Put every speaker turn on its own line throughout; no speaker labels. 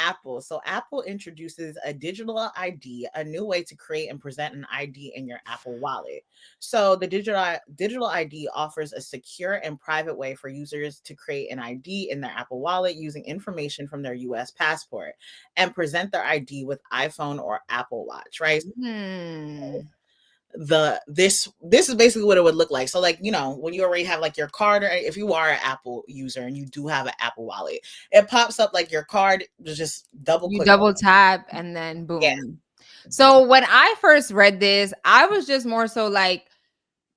Apple. So Apple introduces a digital ID, a new way to create and present an ID in your Apple Wallet. So the digital ID offers a secure and private way for users to create an ID in their Apple Wallet using information from their US passport and present their ID with iPhone or Apple Watch, right?
Hmm.
This is basically what it would look like. So like, when you already have like your card, or if you are an Apple user and you do have an Apple Wallet, it pops up like your card, just double
You
click on
double tap and then
it.
boom. So when I first read this, I was just more so like,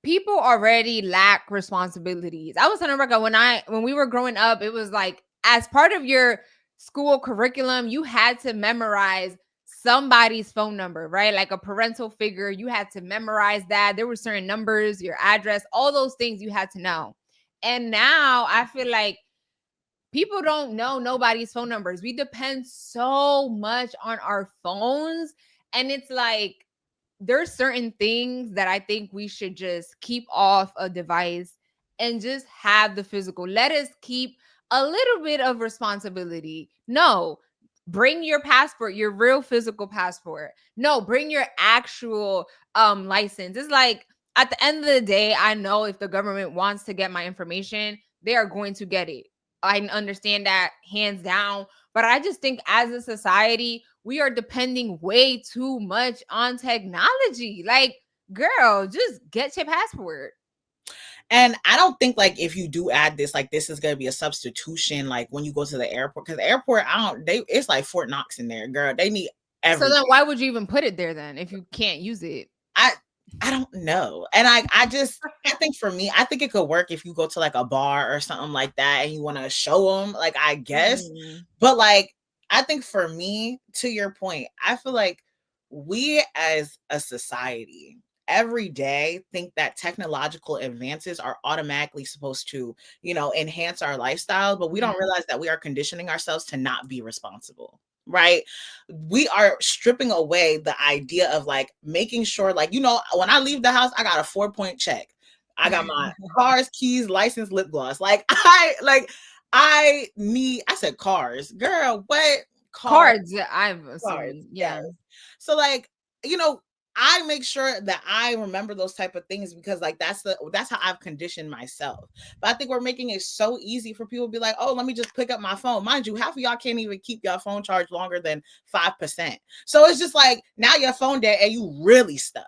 people already lack responsibilities. I was telling Rebecca when we were growing up, it was like as part of your school curriculum, you had to memorize somebody's phone number, right? Like a parental figure, you had to memorize that. There were certain numbers, your address, all those things you had to know. And now I feel like people don't know nobody's phone numbers. We depend so much on our phones. And it's like, there's certain things that I think we should just keep off a device and just have the physical. Let us keep a little bit of responsibility. No, bring your passport, your real physical passport. No, bring your actual license. It's like at the end of the day, I know if the government wants to get my information, they are going to get it. I understand that hands down, but I just think as a society, we are depending way too much on technology. Like, girl, just get your passport.
And I don't think like if you do add this, like this is gonna be a substitution, like when you go to the airport, because the airport, it's like Fort Knox in there, girl. They need
So then
everything.
why would you even put it there then if you can't use it?
I I don't know. And I think for me, I think it could work if you go to like a bar or something like that and you want to show them, like, I guess.
Mm.
But like, I think for me, to your point, I feel like we as a society every day think that technological advances are automatically supposed to, enhance our lifestyle, but we don't
Mhm.
realize that we are conditioning ourselves to not be responsible. Right? We are stripping away the idea of like making sure, like, when I leave the house, I got a 4-point check. I got my cars, keys, license, lip gloss. Like, I said cars, girl. What cars?
Cards, I'm
Cars,
assuming.
yes.
Yeah.
So like, you know, I make sure that I remember those type of things because like that's how I've conditioned myself. But I think we're making it so easy for people to be like, oh, let me just pick up my phone. Mind you, half of y'all can't even keep your phone charged longer than 5%. So it's just like now your phone dead and you really stuck.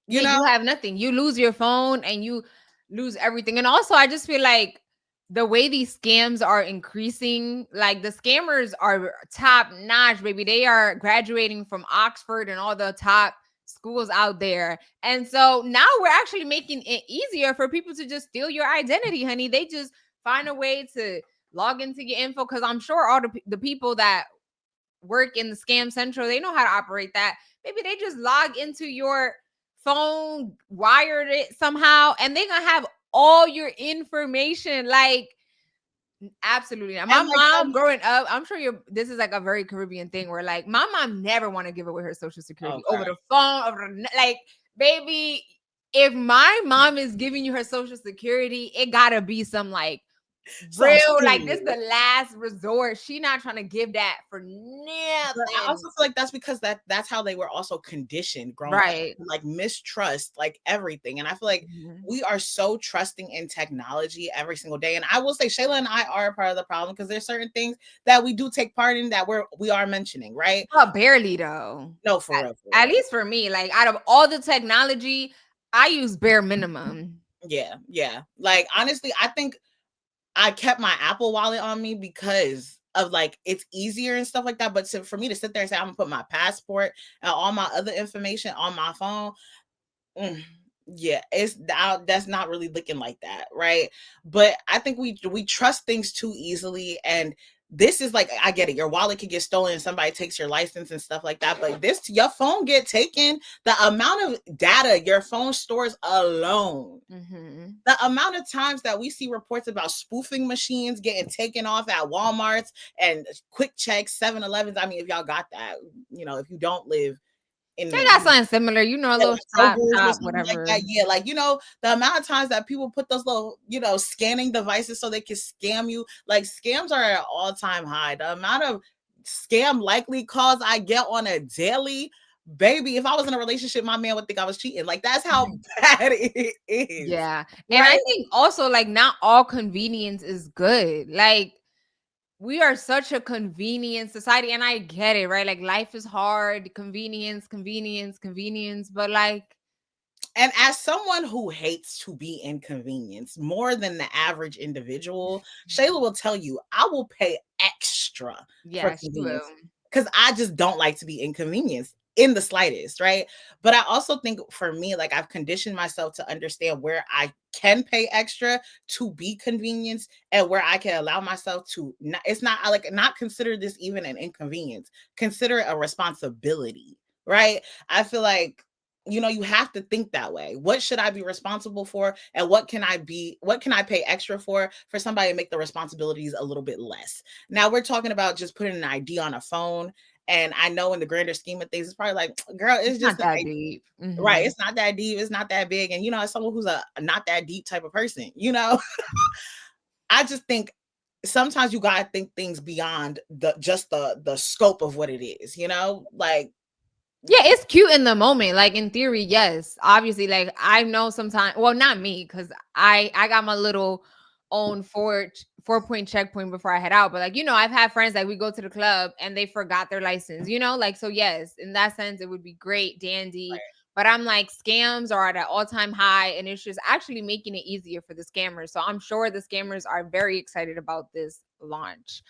You
Yeah,
know?
you have nothing. You lose your phone and you lose everything. And also, I just feel like the way these scams are increasing, like the scammers are top notch, baby. They are graduating from Oxford and all the top schools out there. And so now we're actually making it easier for people to just steal your identity, honey. They just find a way to log into your info because I'm sure all the people that work in the scam central, they know how to operate that. Maybe they just log into your phone, wired it somehow, and they're gonna have all your information. Like, absolutely. My
And like
mom growing up, I'm sure this is like a very Caribbean thing where like my mom never want to give away her social security over
okay.
the phone, like, baby, if my mom is giving you her social security, it gotta be some like
Some
real, like this
serious.
the last resort. She not trying to give that for
But I
nothing.
also feel like that's because that's how they were also conditioned growing up,
Right.
like mistrust, like everything. And I feel like
Mhm.
we are so trusting in technology every single day. And I will say Shayla and I are a part of the problem because there's certain things that we do take part in that we are mentioning, right?
But barely though.
No, for
At,
real, for
at
real.
least for me, like out of all the technology, I use bare minimum.
Yeah, yeah. Like honestly, I think I kept my Apple wallet on me because of like it's easier and stuff like that. But for me to sit there and say I'm gonna put my passport and all my other information on my phone, mm, yeah, that's not really looking like that, right? But I think we trust things too easily, and this is like, I get it. Your wallet could get stolen and somebody takes your license and stuff like that. But your phone get taken. The amount of data your phone stores alone,
Mm-hmm.
the amount of times that we see reports about spoofing machines getting taken off at Walmarts and quick checks, 7-Elevens. I mean, if y'all got that, if you don't live in
They
the
got something similar, a little
like
shop,
Kroger's or
top,
something like
whatever.
that. Yeah, like the amount of times that people put those little, scanning devices so they can scam you. Like scams are at an all-time high. The amount of scam likely calls I get on a daily, baby, if I was in a relationship, my man would think I was cheating. Like, that's how bad it is.
Yeah. And I
Right.
think also like not all convenience is good. Like we are such a convenient society and I get it, right? Like life is hard, convenience, convenience, convenience, but like
And as someone who hates to be inconvenienced more than the average individual, Shayla will tell you, I will pay extra for
yeah, she
convenience
will.
because I just don't like to be inconvenienced in the slightest, right? But I also think for me, like I've conditioned myself to understand where I can pay extra to be convenienced and where I can allow myself to not, it's not I like not consider this even an inconvenience, consider it a responsibility, right? I feel like you have to think that way. What should I be responsible for? And what can I pay extra for somebody to make the responsibilities a little bit less? Now we're talking about just putting an ID on a phone. And I know in the grander scheme of things, it's probably like, girl,
It's
it's
not
just an
that
ID.
deep.
Right.
Mhm.
It's not that deep. It's not that big. And as someone who's a not that deep type of person, I just think sometimes you gotta think things beyond the scope of what it is. Like
Yeah, it's cute in the moment. Like in theory, yes. Obviously, like I know sometimes. Well, not me, because I got my little own 4 point checkpoint before I head out. But like I've had friends like we go to the club and they forgot their license. Like so. Yes, in that sense, it would be great, dandy. But I'm like scams are at an all time high, and it's just actually making it easier for the scammers. So I'm sure the scammers are very excited about this launch.